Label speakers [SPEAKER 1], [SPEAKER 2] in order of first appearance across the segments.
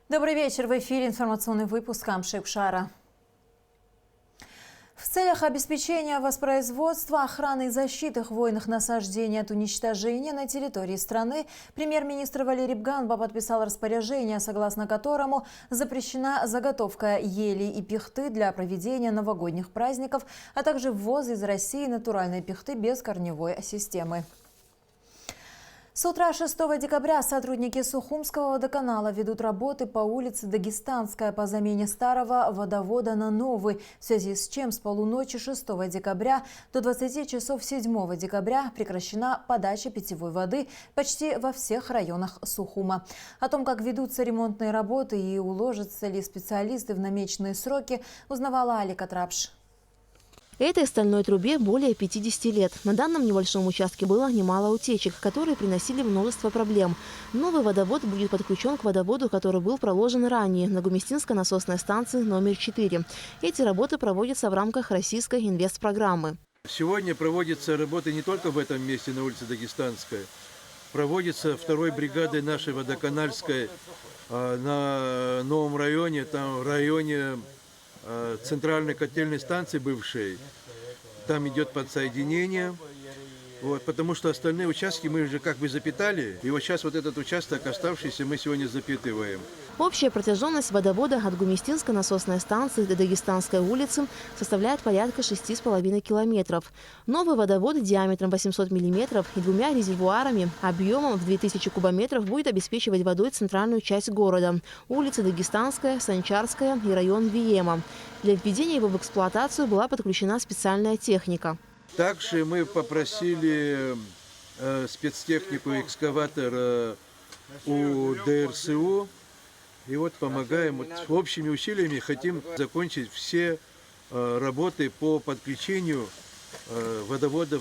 [SPEAKER 1] Добрый вечер. В эфире информационный выпуск Амшекшара. В целях обеспечения воспроизводства, охраны и защиты хвойных насаждений от уничтожения на территории страны премьер-министр Валерий Бганба подписал распоряжение, согласно которому запрещена заготовка ели и пихты для проведения новогодних праздников, а также ввоз из России натуральной пихты без корневой системы. С утра 6 декабря сотрудники Сухумского водоканала ведут работы по улице Дагестанская по замене старого водовода на новый, в связи с чем с полуночи 6 декабря до 20 часов 7 декабря прекращена подача питьевой воды почти во всех районах Сухума. О том, как ведутся ремонтные работы и уложатся ли специалисты в намеченные сроки, узнавала Алика Трапш.
[SPEAKER 2] Этой стальной трубе более 50 лет. На данном небольшом участке было немало утечек, которые приносили множество проблем. Новый водовод будет подключен к водоводу, который был проложен ранее на Гумистинской насосной станции номер 4. Эти работы проводятся в рамках российской инвестпрограммы.
[SPEAKER 3] Сегодня проводятся работы не только в этом месте, на улице Дагестанская. Проводится второй бригадой нашей водоканальской на новом районе, там в районе центральной котельной станции бывшей. Там идет подсоединение. Потому что остальные участки мы уже как бы запитали. И вот сейчас вот этот участок оставшийся мы сегодня запитываем.
[SPEAKER 2] Общая протяженность водовода от Гумистинской насосной станции до Дагестанской улицы составляет порядка 6,5 километров. Новый водовод диаметром 800 миллиметров и двумя резервуарами объемом в 2000 кубометров будет обеспечивать водой центральную часть города – улицы Дагестанская, Санчарская и район Виема. Для введения его в эксплуатацию была подключена специальная техника.
[SPEAKER 3] Также мы попросили спецтехнику, экскаватор у ДРСУ. И вот помогаем, общими усилиями хотим закончить все работы по подключению водовода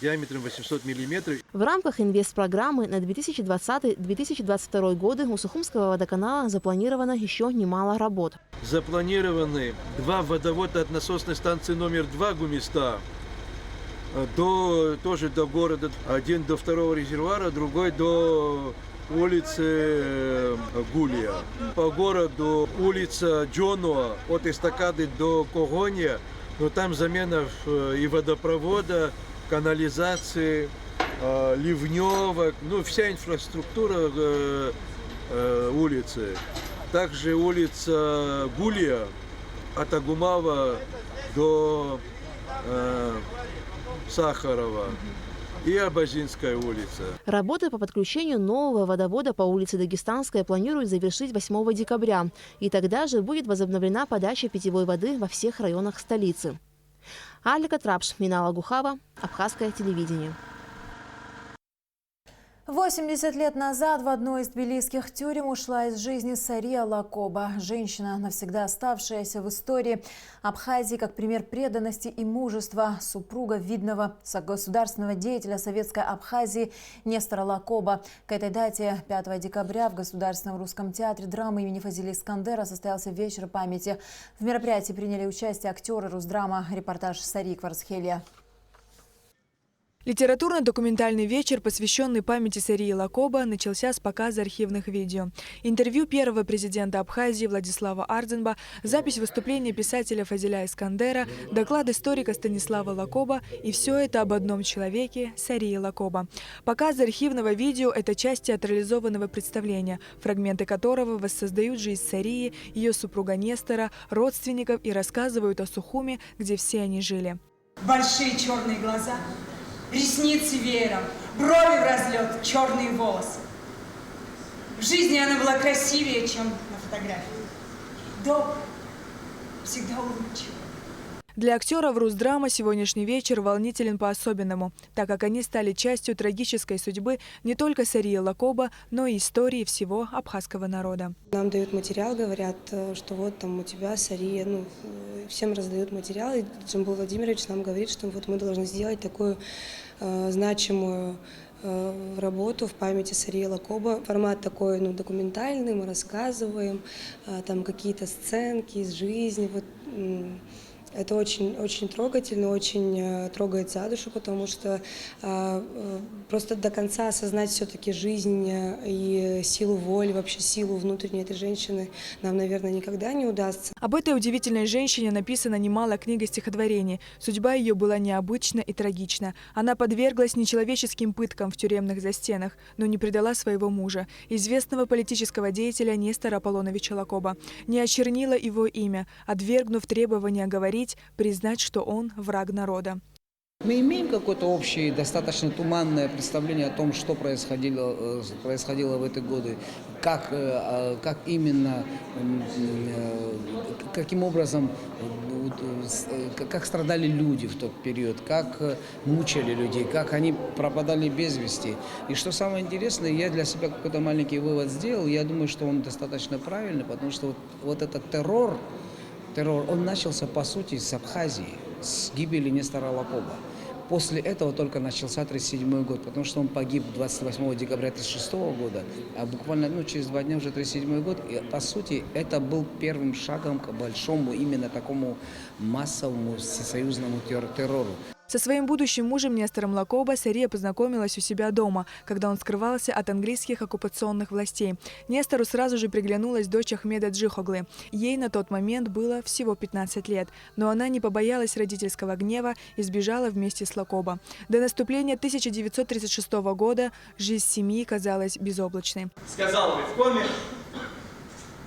[SPEAKER 3] диаметром 800 миллиметров.
[SPEAKER 2] В рамках инвестпрограммы на 2020-2022 годы у Сухумского водоканала запланировано еще немало работ.
[SPEAKER 3] Запланированы два водовода от насосной станции номер 2 Гумиста тоже до города. Один до второго резервуара, другой до улицы Гулия. По городу улица Джонуа от эстакады до Когония. Но там замена и водопровода, канализации, ливневок, вся инфраструктура улицы. Также улица Гулия от Агумава до Сахарова и Абазинская улица.
[SPEAKER 2] Работы по подключению нового водовода по улице Дагестанская планируют завершить 8 декабря. И тогда же будет возобновлена подача питьевой воды во всех районах столицы. Алика Трапш, Минала Гухава, Абхазское телевидение.
[SPEAKER 1] 80 лет назад в одной из тбилисских тюрем ушла из жизни Сария Лакоба. Женщина, навсегда оставшаяся в истории Абхазии как пример преданности и мужества, супруга видного государственного деятеля советской Абхазии Нестора Лакоба. К этой дате, 5 декабря, в Государственном русском театре драмы имени Фазили Искандера состоялся вечер памяти. В мероприятии приняли участие актеры Русдрама. Репортаж Сари Кварцхелия.
[SPEAKER 4] Литературно-документальный вечер, посвященный памяти Сарии Лакоба, начался с показа архивных видео. Интервью первого президента Абхазии Владислава Ардзенба, запись выступления писателя Фазиля Искандера, доклад историка Станислава Лакоба и все это об одном человеке – Сарии Лакоба. Показ архивного видео – это часть театрализованного представления, фрагменты которого воссоздают жизнь Сарии, ее супруга Нестора, родственников и рассказывают о Сухуме, где все они жили.
[SPEAKER 5] Большие черные глаза, ресницы веером, брови в разлет, черные волосы. В жизни она была красивее, чем на фотографии. Добрая, всегда улыбчивая.
[SPEAKER 4] Для актеров Русдрама сегодняшний вечер волнителен по-особенному, так как они стали частью трагической судьбы не только Сарии Лакоба, но и истории всего абхазского народа.
[SPEAKER 6] Нам дают материал, говорят, что вот там у тебя Сария, всем раздают материал, и Джамбул Владимирович нам говорит, что вот мы должны сделать такую значимую работу в памяти Сарии Лакоба. Формат такой, документальный, мы рассказываем, там какие-то сценки из жизни, Это очень трогательно, очень трогает за душу, потому что просто до конца осознать все-таки жизнь и силу воли, вообще силу внутренней этой женщины нам, наверное, никогда не удастся.
[SPEAKER 4] Об этой удивительной женщине написано немало книг и стихотворений. Судьба ее была необычна и трагична. Она подверглась нечеловеческим пыткам в тюремных застенах, но не предала своего мужа, известного политического деятеля Нестора Аполлоновича Лакоба. Не очернила его имя, отвергнув требования говорить, признать, что он враг народа.
[SPEAKER 7] Мы имеем какое-то общее, достаточно туманное представление о том, что происходило в эти годы, как именно, каким образом, как страдали люди в тот период, как мучили людей, как они пропадали без вести. И что самое интересное, я для себя какой-то маленький вывод сделал, я думаю, что он достаточно правильный, потому что вот этот террор, он начался, по сути, с Абхазии, с гибели Нестора Лакоба. После этого только начался 1937 год, потому что он погиб 28 декабря 1936 года, а буквально через 2 дня уже 1937 год. И, по сути, это был первым шагом к большому, именно такому массовому всесоюзному террору.
[SPEAKER 4] Со своим будущим мужем Нестором Лакоба Сария познакомилась у себя дома, когда он скрывался от английских оккупационных властей. Нестору сразу же приглянулась дочь Ахмеда Джихоглы. Ей на тот момент было всего 15 лет, но она не побоялась родительского гнева и сбежала вместе с Лакоба. До наступления 1936 года жизнь семьи казалась безоблачной.
[SPEAKER 8] Сказал бы в коме: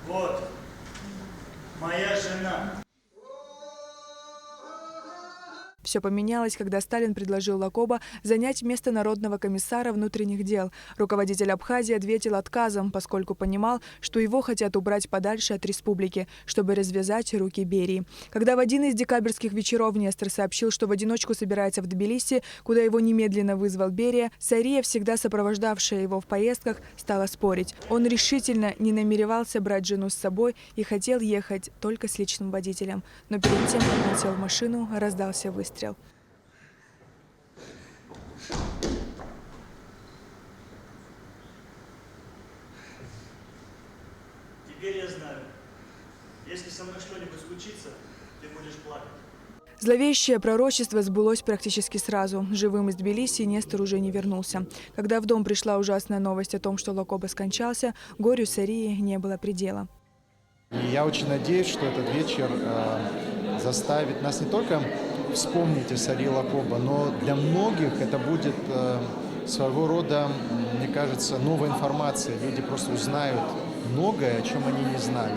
[SPEAKER 8] вот, моя жена.
[SPEAKER 4] Все поменялось, когда Сталин предложил Лакоба занять место народного комиссара внутренних дел. Руководитель Абхазии ответил отказом, поскольку понимал, что его хотят убрать подальше от республики, чтобы развязать руки Берии. Когда в один из декабрьских вечеров Нестор сообщил, что в одиночку собирается в Тбилиси, куда его немедленно вызвал Берия, Сария, всегда сопровождавшая его в поездках, стала спорить. Он решительно не намеревался брать жену с собой и хотел ехать только с личным водителем. Но перед тем, как он сел в машину, раздался выстрел.
[SPEAKER 8] Теперь я знаю, если со мной что-нибудь случится, ты будешь плакать.
[SPEAKER 4] Зловещее пророчество сбылось практически сразу. Живым из Тбилиси Нестор уже не вернулся. Когда в дом пришла ужасная новость о том, что Лакоба скончался, горю Сарии не было предела.
[SPEAKER 9] И я очень надеюсь, что этот вечер заставит нас не только вспомнить о Сарии Лакоба, но для многих это будет своего рода, мне кажется, новая информация. Люди просто узнают многое, о чем они не знали.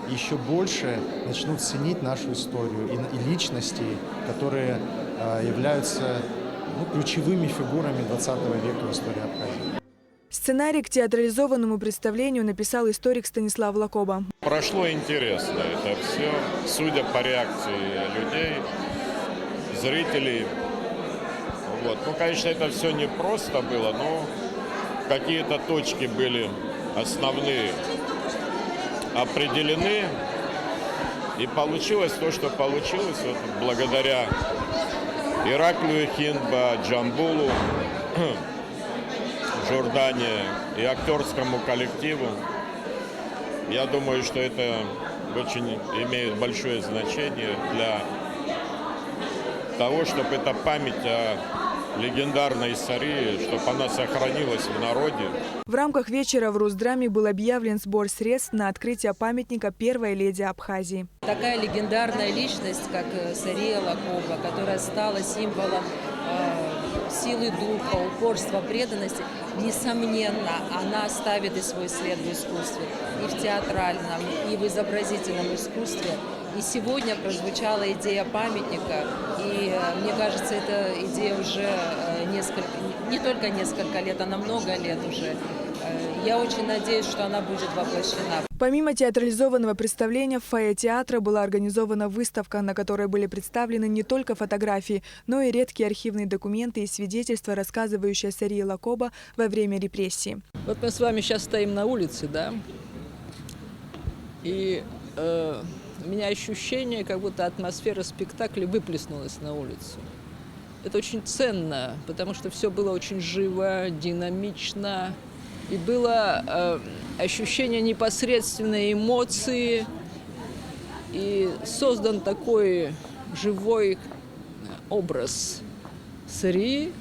[SPEAKER 9] И еще больше начнут ценить нашу историю и личности, которые являются ключевыми фигурами 20 века в истории Абхазии.
[SPEAKER 4] Сценарий к театрализованному представлению написал историк Станислав Лакоба.
[SPEAKER 10] Прошло интересно это все, судя по реакции людей, зрителей. Вот. Конечно, это все не просто было, но какие-то точки были основные определены. И получилось то, что получилось, вот, благодаря Ираклию Хинба, Джамбулу, Жордане и актерскому коллективу. Я думаю, что это очень имеет большое значение для того, чтобы эта память о легендарной Сарии, чтобы она сохранилась в народе.
[SPEAKER 4] В рамках вечера в Русдраме был объявлен сбор средств на открытие памятника первой леди Абхазии.
[SPEAKER 11] Такая легендарная личность, как Сария Лакоба, которая стала символом силы духа, упорства, преданности, несомненно, она оставит и свой след в искусстве, и в театральном, и в изобразительном искусстве. И сегодня прозвучала идея памятника, и мне кажется, эта идея уже не только несколько лет, а на много лет уже. Я очень надеюсь, что она будет воплощена.
[SPEAKER 4] Помимо театрализованного представления, в фойе театра была организована выставка, на которой были представлены не только фотографии, но и редкие архивные документы и свидетельства, рассказывающие о Сарии Лакоба во время репрессий.
[SPEAKER 12] Вот мы с вами сейчас стоим на улице, да, и у меня ощущение, как будто атмосфера спектакля выплеснулась на улицу. Это очень ценно, потому что все было очень живо, динамично. И было ощущение непосредственной эмоции. И создан такой живой образ Сарии,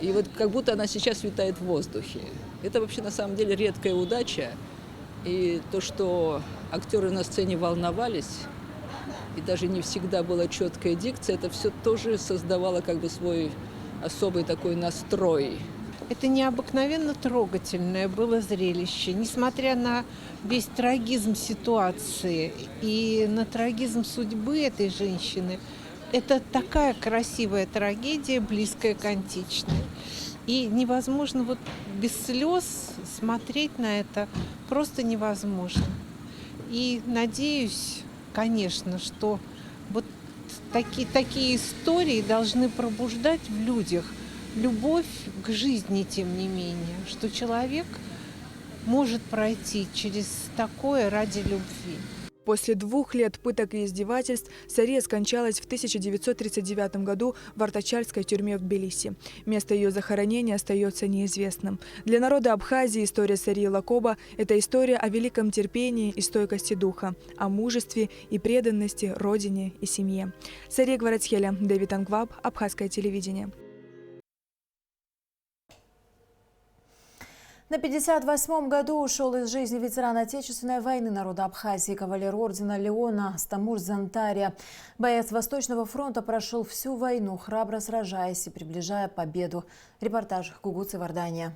[SPEAKER 12] и вот как будто она сейчас витает в воздухе. Это вообще на самом деле редкая удача, и то, что актеры на сцене волновались, и даже не всегда была четкая дикция, это все тоже создавало как бы свой особый такой настрой.
[SPEAKER 13] Это необыкновенно трогательное было зрелище. Несмотря на весь трагизм ситуации и на трагизм судьбы этой женщины, это такая красивая трагедия, близкая к античной. И невозможно вот без слез смотреть на это, просто невозможно. И надеюсь, конечно, что вот такие истории должны пробуждать в людях любовь к жизни, тем не менее, что человек может пройти через такое ради любви.
[SPEAKER 4] После 2 лет пыток и издевательств Сария скончалась в 1939 году в Артачальской тюрьме в Тбилиси. Место ее захоронения остается неизвестным. Для народа Абхазии история Сарии Лакоба – это история о великом терпении и стойкости духа, о мужестве и преданности родине и семье. Сария Гварацхеля, Дэвид Ангваб, Абхазское телевидение.
[SPEAKER 1] На 58-м году ушел из жизни ветеран Отечественной войны народа Абхазии, кавалер ордена Леона Астамур Зантария. Боец Восточного фронта прошел всю войну, храбро сражаясь и приближая победу. Репортаж Гугуцы Вардания.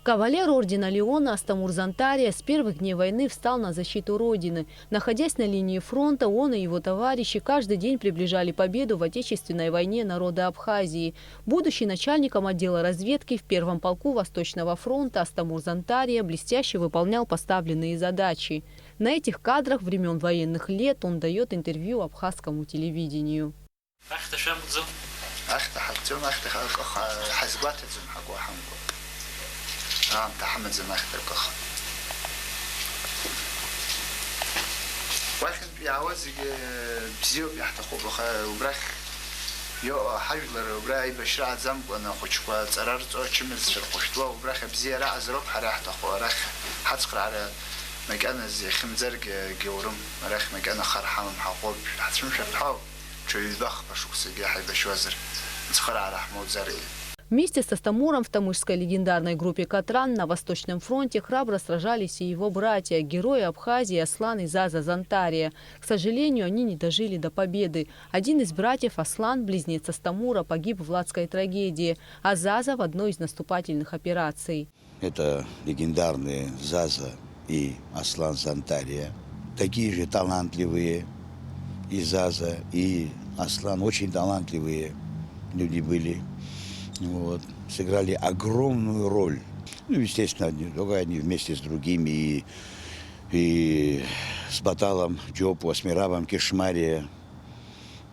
[SPEAKER 14] Кавалер ордена Леона Астамур Зантария с первых дней войны встал на защиту Родины. Находясь на линии фронта, он и его товарищи каждый день приближали победу в Отечественной войне народа Абхазии. Будучи начальником отдела разведки в первом полку Восточного фронта, Астамур Зантария блестяще выполнял поставленные задачи. На этих кадрах времен военных лет он дает интервью абхазскому телевидению.
[SPEAKER 15] محمد زمان خدركخ واخد بيعوز بزيو بيحتقو بخ وبرخ يو حجلر وبراي بشرع زنب وانا خوشكوا صررت او چمز شرقشتوا وبرخ بزي رع زرب حرحتقو رخ حتقر على مكان زي خمزرق جورم رخ مكان خرحم حقوب حتشم شرحو شو يذبخ بشوكسي حي بشوزر نسخر على حمود زرقي.
[SPEAKER 14] Вместе с Астамуром в тамышской легендарной группе «Катран» на Восточном фронте храбро сражались и его братья, герои Абхазии Аслан и Заза Зантария. К сожалению, они не дожили до победы. Один из братьев, Аслан, близнец Астамура, погиб в ладской трагедии, а Заза в одной из наступательных операций.
[SPEAKER 16] Это легендарные Заза и Аслан Зантария. Такие же талантливые и Заза, и Аслан, очень талантливые люди были. Вот, сыграли огромную роль. Ну, естественно, не только они вместе с другими, и с Баталом, Джопу, Асмирабом, Кишмария,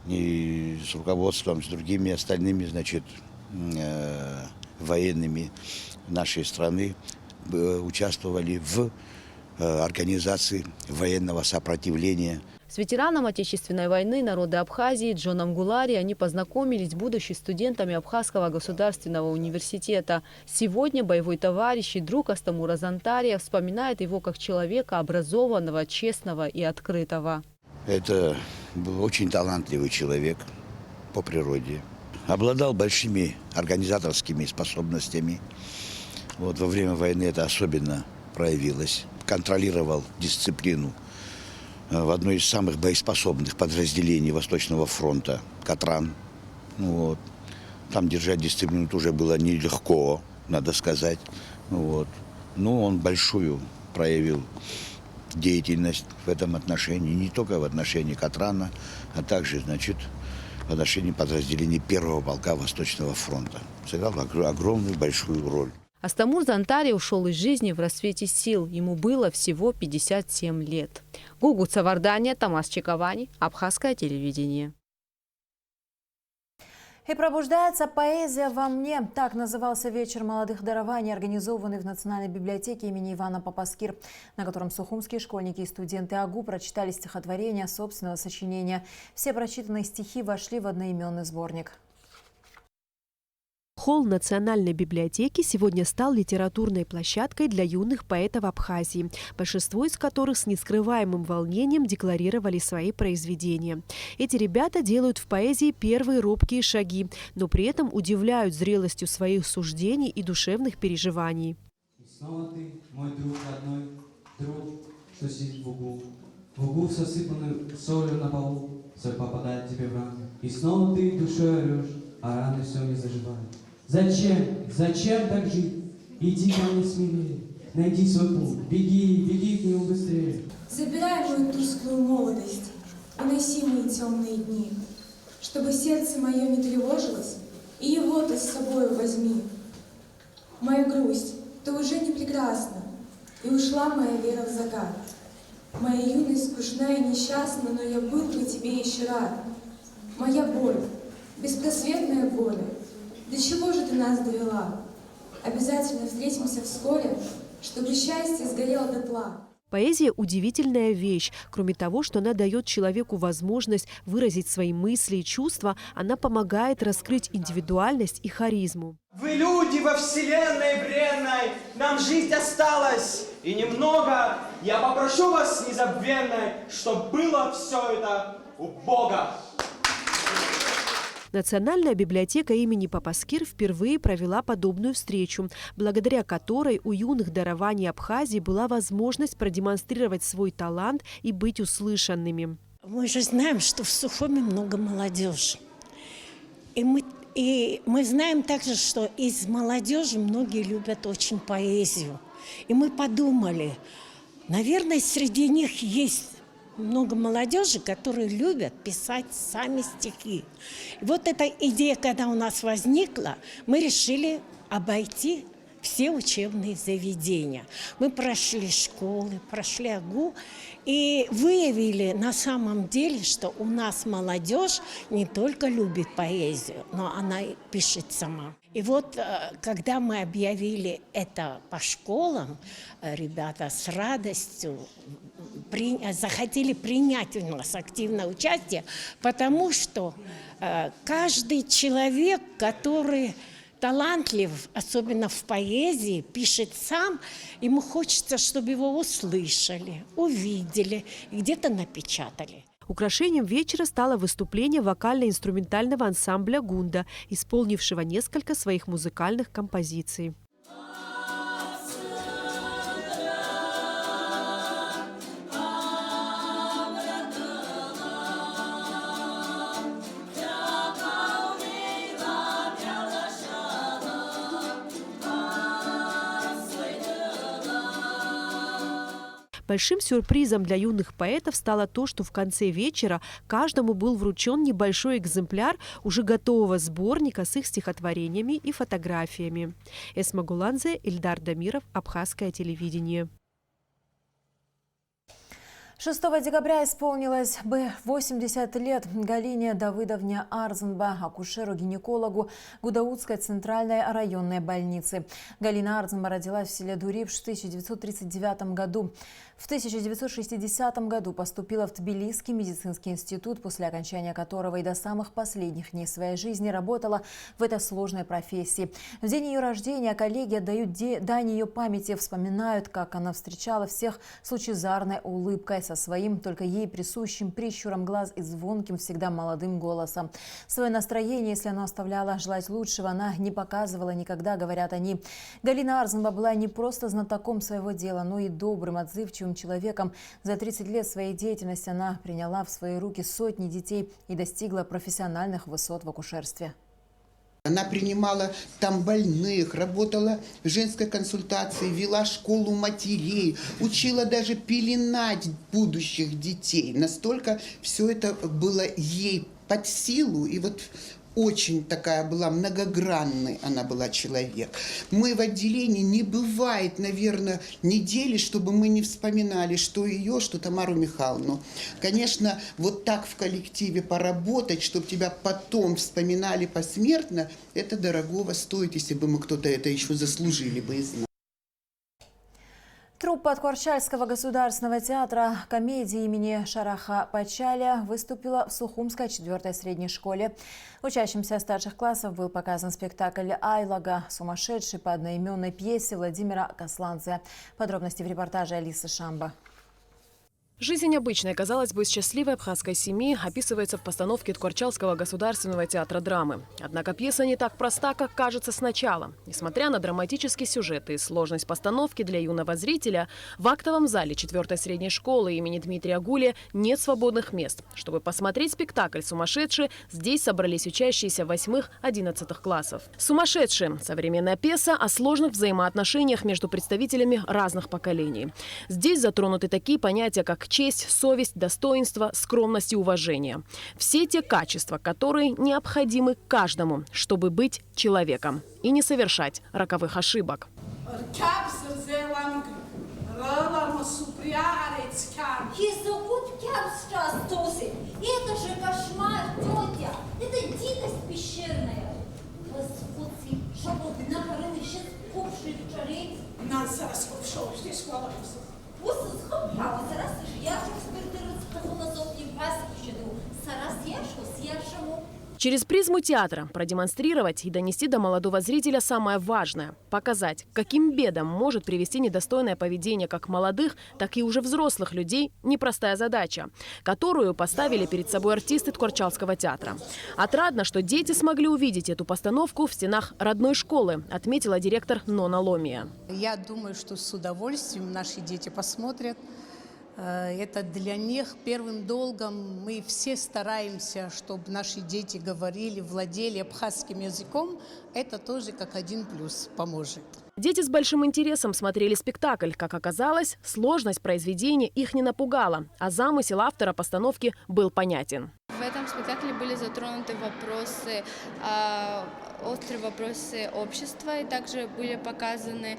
[SPEAKER 16] и с руководством, с другими остальными, значит, военными нашей страны участвовали в организации военного сопротивления.
[SPEAKER 14] С ветераном Отечественной войны народа Абхазии Джоном Гулари они познакомились, будучи студентами Абхазского государственного университета. Сегодня боевой товарищ и друг Астамура Зантария вспоминает его как человека образованного, честного и открытого.
[SPEAKER 16] Это был очень талантливый человек по природе. Обладал большими организаторскими способностями. Вот во время войны это особенно проявилось. Контролировал дисциплину в одной из самых боеспособных подразделений Восточного фронта, Катран. Вот. Там держать дисциплину тоже было нелегко, надо сказать. Вот. Но он большую проявил деятельность в этом отношении, не только в отношении Катрана, а также, значит, в отношении подразделений первого полка Восточного фронта. Сыграл огромную большую роль.
[SPEAKER 14] Астамур Зантария ушел из жизни в расцвете сил. Ему было всего 57 лет. Гугуца Вардания, Тамас Чиковани, Абхазское телевидение.
[SPEAKER 1] И пробуждается поэзия во мне. Так назывался вечер молодых дарований, организованный в Национальной библиотеке имени Ивана Папаскир, на котором сухумские школьники и студенты АГУ прочитали стихотворения собственного сочинения. Все прочитанные стихи вошли в одноименный сборник.
[SPEAKER 17] Холл Национальной библиотеки сегодня стал литературной площадкой для юных поэтов Абхазии, большинство из которых с нескрываемым волнением декларировали свои произведения. Эти ребята делают в поэзии первые робкие шаги, но при этом удивляют зрелостью своих суждений и душевных переживаний.
[SPEAKER 18] Снова ты, мой друг родной, друг, что сидит в углу. В углу сосыпанную солью на полу, соль попадает тебе в рану. И снова ты душой орешь, а раны все не заживают. Зачем? Зачем так жить? Иди ко мне смелее, найди свой путь, беги, беги к нему быстрее.
[SPEAKER 19] Забирай мою тусклую молодость, уноси мои темные дни, чтобы сердце мое не тревожилось, и его ты с собой возьми. Моя грусть, ты уже не прекрасна, и ушла моя вера в закат. Моя юность скучна и несчастна, но я был при тебе еще рад. Моя боль, беспросветная воля, до чего же ты нас довела? Обязательно встретимся вскоре, чтобы счастье сгорело дотла.
[SPEAKER 17] Поэзия – удивительная вещь. Кроме того, что она дает человеку возможность выразить свои мысли и чувства, она помогает раскрыть индивидуальность и харизму.
[SPEAKER 20] Вы люди во вселенной бренной, нам жизнь осталась, и немного. Я попрошу вас незабвенной, чтоб было все это у Бога.
[SPEAKER 17] Национальная библиотека имени Папаскир впервые провела подобную встречу, благодаря которой у юных дарований Абхазии была возможность продемонстрировать свой талант и быть услышанными.
[SPEAKER 21] Мы же знаем, что в Сухуми много молодежи. И мы знаем также, что из молодежи многие любят очень поэзию. И мы подумали, наверное, среди них есть много молодежи, которые любят писать сами стихи. И вот эта идея, когда у нас возникла, мы решили обойти все учебные заведения. Мы прошли школы, прошли АГУ и выявили на самом деле, что у нас молодежь не только любит поэзию, но она и пишет сама. И вот, когда мы объявили это по школам, ребята с радостью захотели принять у нас активное участие, потому что каждый человек, который талантлив, особенно в поэзии, пишет сам, ему хочется, чтобы его услышали, увидели и где-то напечатали.
[SPEAKER 17] Украшением вечера стало выступление вокально-инструментального ансамбля «Гунда», исполнившего несколько своих музыкальных композиций. Большим сюрпризом для юных поэтов стало то, что в конце вечера каждому был вручен небольшой экземпляр уже готового сборника с их стихотворениями и фотографиями. Эсма Гуланзе, Ильдар Дамиров, Абхазское телевидение.
[SPEAKER 1] 6 декабря исполнилось бы 80 лет Галине Давыдовне Арзенба, акушеру-гинекологу Гудаутской центральной районной больницы. Галина Арзенба родилась в селе Дурипш в 1939 году. В 1960 году поступила в Тбилисский медицинский институт, после окончания которого и до самых последних дней своей жизни работала в этой сложной профессии. В день ее рождения коллеги отдают дань ее памяти, вспоминают, как она встречала всех с лучезарной улыбкой, со своим только ей присущим прищуром глаз и звонким, всегда молодым голосом. Свое настроение, если оно оставляло желать лучшего, она не показывала никогда, говорят они. Галина Арзенба была не просто знатоком своего дела, но и добрым, отзывчивым человеком. За 30 лет своей деятельности она приняла в свои руки сотни детей и достигла профессиональных высот в акушерстве.
[SPEAKER 22] Она принимала там больных, работала в женской консультации, вела школу матерей, учила даже пеленать будущих детей. Настолько все это было ей под силу. И вот очень такая была многогранной она была человек. Мы в отделении не бывает, наверное, недели, чтобы мы не вспоминали, что ее, что Тамару Михайловну. Конечно, вот так в коллективе поработать, чтобы тебя потом вспоминали посмертно, это дорогого стоит, если бы мы кто-то это еще заслужили бы из нас.
[SPEAKER 1] Труп Труппа Ткорчальского государственного театра комедии имени Шараха Пачаля выступила в Сухумской 4-й средней школе. Учащимся старших классов был показан спектакль «Айлага. Сумасшедший» по одноименной пьесе Владимира Касланзе. Подробности в репортаже Алисы Шамба.
[SPEAKER 2] Жизнь обычной, казалось бы, счастливой абхазской семьи описывается в постановке Ткорчальского государственного театра драмы. Однако пьеса не так проста, как кажется сначала. Несмотря на драматический сюжет и сложность постановки для юного зрителя, в актовом зале 4-й средней школы имени Дмитрия Гулия нет свободных мест. Чтобы посмотреть спектакль «Сумасшедший», здесь собрались учащиеся 8-11 классов. «Сумасшедший» – современная пьеса о сложных взаимоотношениях между представителями разных поколений. Здесь затронуты такие понятия, как честь, совесть, достоинство, скромность и уважение. Все те качества, которые необходимы каждому, чтобы быть человеком и не совершать роковых ошибок.
[SPEAKER 3] Это же кошмар, тетя! Это дикость пещерная!
[SPEAKER 2] Через призму театра продемонстрировать и донести до молодого зрителя самое важное – показать, к каким бедам может привести недостойное поведение как молодых, так и уже взрослых людей непростая задача, которую поставили перед собой артисты Ткорчальского театра. Отрадно, что дети смогли увидеть эту постановку в стенах родной школы, отметила директор Нона Ломия.
[SPEAKER 23] Я думаю, что с удовольствием наши дети посмотрят. Это для них первым долгом. Мы все стараемся, чтобы наши дети говорили, владели абхазским языком. Это тоже как один плюс поможет.
[SPEAKER 2] Дети с большим интересом смотрели спектакль. Как оказалось, сложность произведения их не напугала, а замысел автора постановки был понятен.
[SPEAKER 24] В этом спектакле были затронуты вопросы, острые вопросы общества, и также были показаны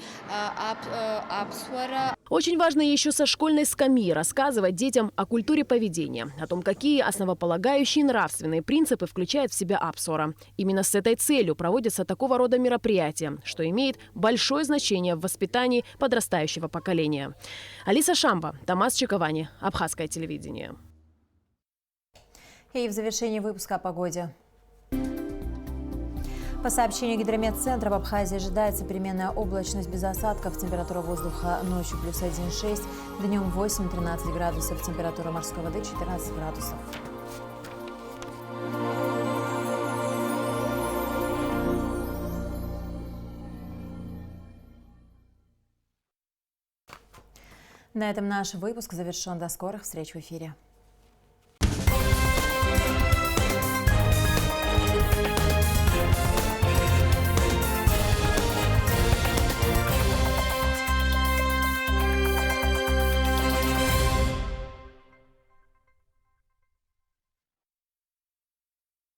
[SPEAKER 24] апсвара.
[SPEAKER 2] Очень важно еще со школьной скамьи рассказывать детям о культуре поведения, о том, какие основополагающие нравственные принципы включает в себя апсора. Именно с этой целью проводятся такого рода мероприятия, что имеет большое значение в воспитании подрастающего поколения. Алиса Шамба, Томас Чиковани, Абхазское телевидение.
[SPEAKER 1] И в завершении выпуска о погоде. По сообщению Гидрометцентра, в Абхазии ожидается переменная облачность без осадков. Температура воздуха ночью плюс 1,6, днем 8-13 градусов. Температура морской воды 14 градусов. На этом наш выпуск завершен. До скорых встреч в эфире.